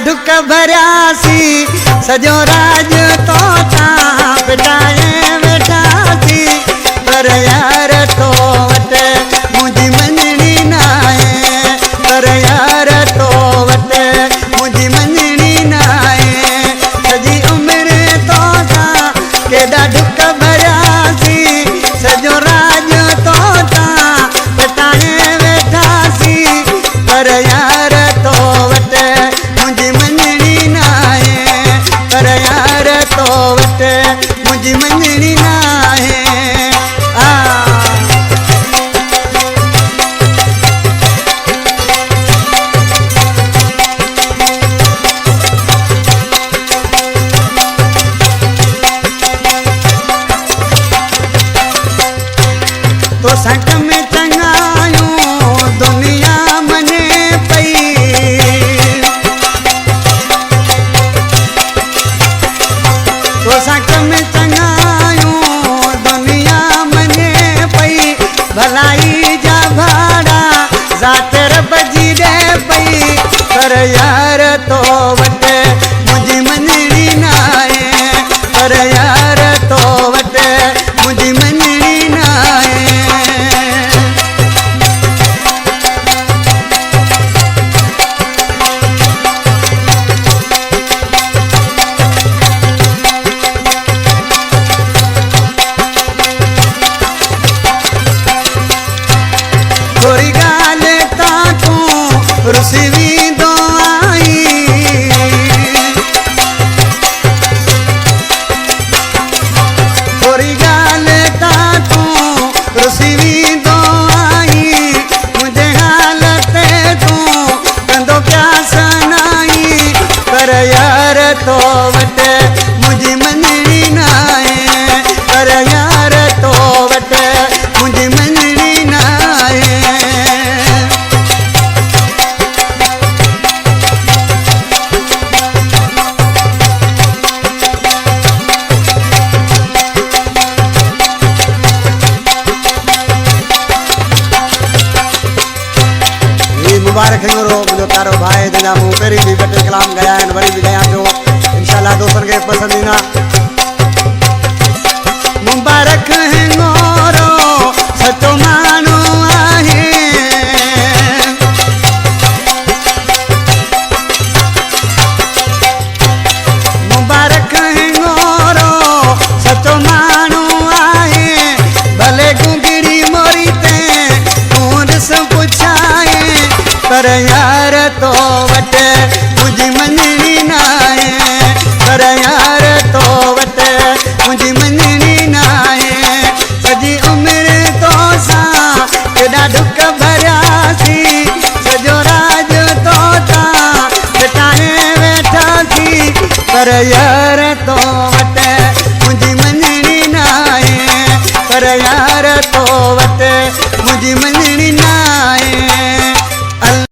ढुक भरियासी सजो राज तो पिटाए वेठासी पर यार तो वट मुझी मंजणी नाहे पर यार तो वट मुझी मंजणी नाहे सजी उम्र तो केॾा ढुक भरियासी सजो राज तो पिटाए वेठासी पर यार तो वट मुझी मंजणी नाहे पर यार तो वट मुझी मंजणी नाहे तो संक में चंगायूं दुनिया मने पई तो संक में चंगायूं दुनिया मने पई भलाई जा भाड़ा ज़ात रब जी दे पई पर यार तो वट मुझी मंजणी नाहे पर यार तो वट मुझी मंजणी नाहे थोड़ी गाल ताकू रुसवी दो आई थोड़ी गाल ताकू रुसवी दो आई मुझे हालत तू कंदो प्यास नाई पर यार तो वट मुझी मंजणी नाहे पर यार तो वट मुझी मंजणी नाहे मुबारक हिंगरो मुझो प्यारो भाई जंहिंजा मूं पहिरीं बि ॿ टे कलाम ॻाया आहिनि वरी बि ॻायां पियो इंशाअल्लाह दोस्तनि खे पसंदि ईंदा मुबारक हिंगरो सचो माण्हू आहे मुबारक हिंगरो सचो माण्हू आहे भले गुंगिड़ी मोरी ते तूं ॾिस पुछाए पर यार तो वट मुझी मंजणी नाहे पर यार तो वट मुझी मंजणी नाहे सजी उम्र तो केॾा ढुक भरियासी सजो राज तो पिटाए वेठासी पर यार तो वट मुझी मंजणी नाहे पर यार तो वट मुझी मंजणी नाहे